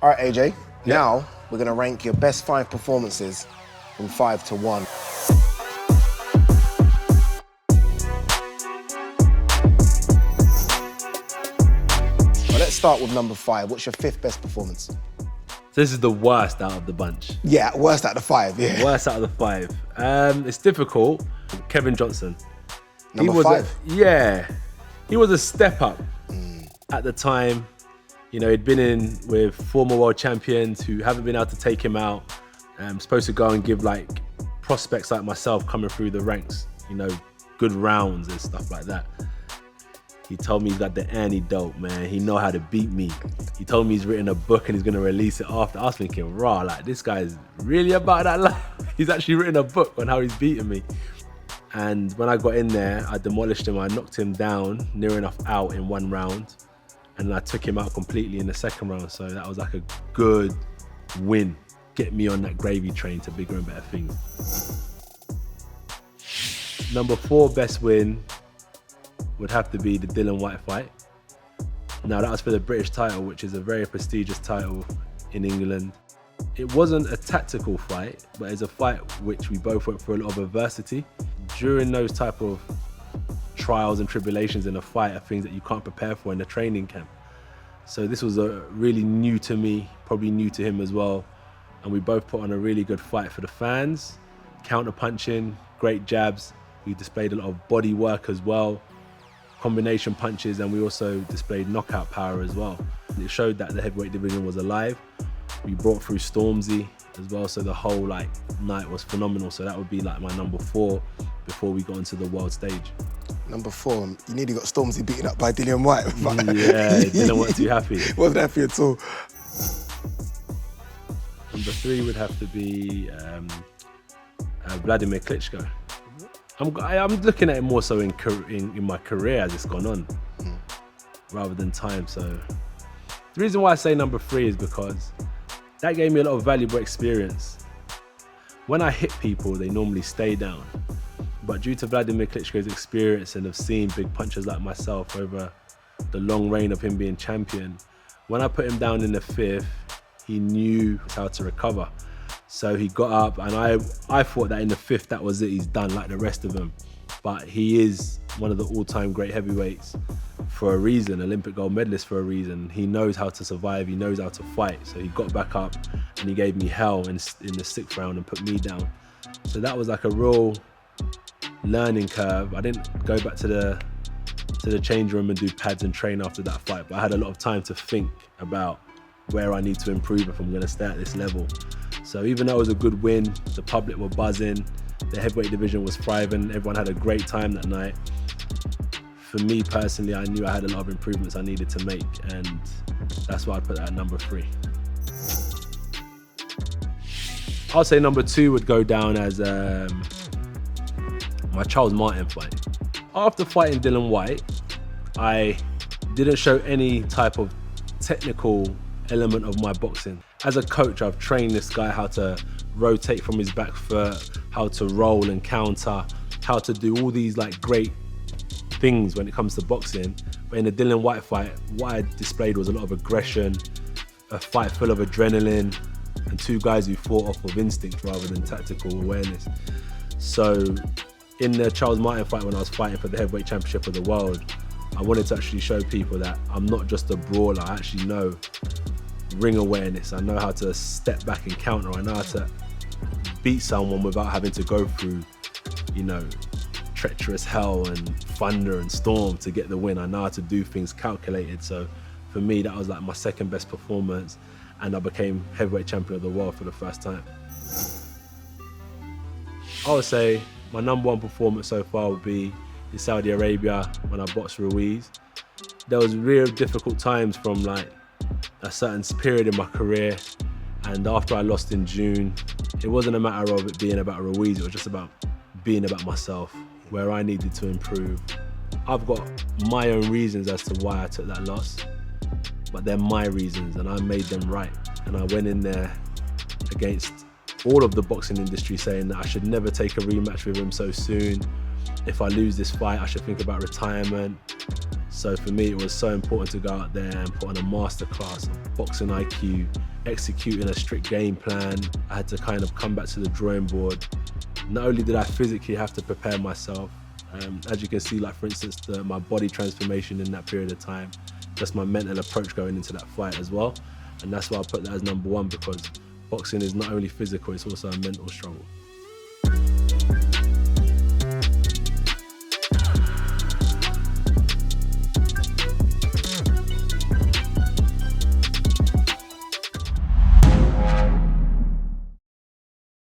All right, AJ, now we're gonna rank your best 5 performances from 5 to 1. Well, let's start with number 5. What's your 5th best performance? This is the worst out of the bunch. Yeah, worst out of the 5, yeah. Worst out of the 5. It's difficult. Kevin Johnson. Number 5? He was a step up at the time. You know, he'd been in with former world champions who haven't been able to take him out. Supposed to go and give like prospects like myself coming through the ranks, you know, good rounds and stuff like that. He told me he's got the antidote, man. He know how to beat me. He told me he's written a book and he's gonna release it after. I was thinking, raw, like this guy's really about that life. He's actually written a book on how he's beaten me. And when I got in there, I demolished him. I knocked him down, near enough out in 1 round. And I took him out completely in the 2nd round. So that was like a good win. Get me on that gravy train to bigger and better things. Number 4 best win would have to be the Dillian Whyte fight. Now that was for the British title, which is a very prestigious title in England. It wasn't a tactical fight, but it's a fight which we both went through a lot of adversity. During those type of trials and tribulations in a fight are things that you can't prepare for in the training camp. So this was a really new to me, probably new to him as well. And we both put on a really good fight for the fans. Counter punching, great jabs. We displayed a lot of body work as well, combination punches, and we also displayed knockout power as well. It showed that the heavyweight division was alive. We brought through Stormzy as well, so the whole night was phenomenal. So that would be like my number 4 before we got into the world stage. Number 4, you nearly got Stormzy beaten up by Dillian Whyte. Yeah, Dillian wasn't too happy. Wasn't happy at all. Number 3 would have to be Vladimir Klitschko. I'm looking at it more so in my career as it's gone on, rather than time. So the reason why I say number 3 is because that gave me a lot of valuable experience. When I hit people, they normally stay down. But due to Vladimir Klitschko's experience and of seeing big punchers like myself over the long reign of him being champion, when I put him down in the 5th, he knew how to recover. So he got up, and I thought that in the 5th, that was it, he's done like the rest of them. But he is one of the all-time great heavyweights for a reason, Olympic gold medalist for a reason. He knows how to survive, he knows how to fight. So he got back up and he gave me hell in the 6th round and put me down. So that was like a real learning curve. I didn't go back to the change room and do pads and train after that fight, but I had a lot of time to think about where I need to improve if I'm gonna stay at this level. So even though it was a good win, the public were buzzing, the heavyweight division was thriving, everyone had a great time that night. For me personally, I knew I had a lot of improvements I needed to make, and that's why I put that at number 3. I'll say number 2 would go down as my Charles Martin fight. After fighting Dillian Whyte, I didn't show any type of technical element of my boxing. As a coach, I've trained this guy how to rotate from his back foot, how to roll and counter, how to do all these like great things when it comes to boxing. But in the Dillian Whyte fight, what I displayed was a lot of aggression, a fight full of adrenaline, and 2 guys who fought off of instinct rather than tactical awareness. So in the Charles Martin fight, when I was fighting for the heavyweight championship of the world, I wanted to actually show people that I'm not just a brawler. I actually know ring awareness. I know how to step back and counter. I know how to beat someone without having to go through, you know, treacherous hell and thunder and storm to get the win. I know how to do things calculated. So for me, that was like my 2nd best performance, and I became heavyweight champion of the world for the first time. I would say my number 1 performance so far would be in Saudi Arabia when I boxed Ruiz. There was real difficult times from like a certain period in my career, and after I lost in June, it wasn't a matter of it being about Ruiz, it was just about being about myself, where I needed to improve. I've got my own reasons as to why I took that loss, but they're my reasons and I made them right. And I went in there against all of the boxing industry saying that I should never take a rematch with him so soon. If I lose this fight, I should think about retirement. So for me, it was so important to go out there and put on a masterclass of boxing IQ, executing a strict game plan. I had to kind of come back to the drawing board. Not only did I physically have to prepare myself, as you can see, like for instance, my body transformation in that period of time, just my mental approach going into that fight as well. And that's why I put that as number one, because boxing is not only physical, it's also a mental struggle.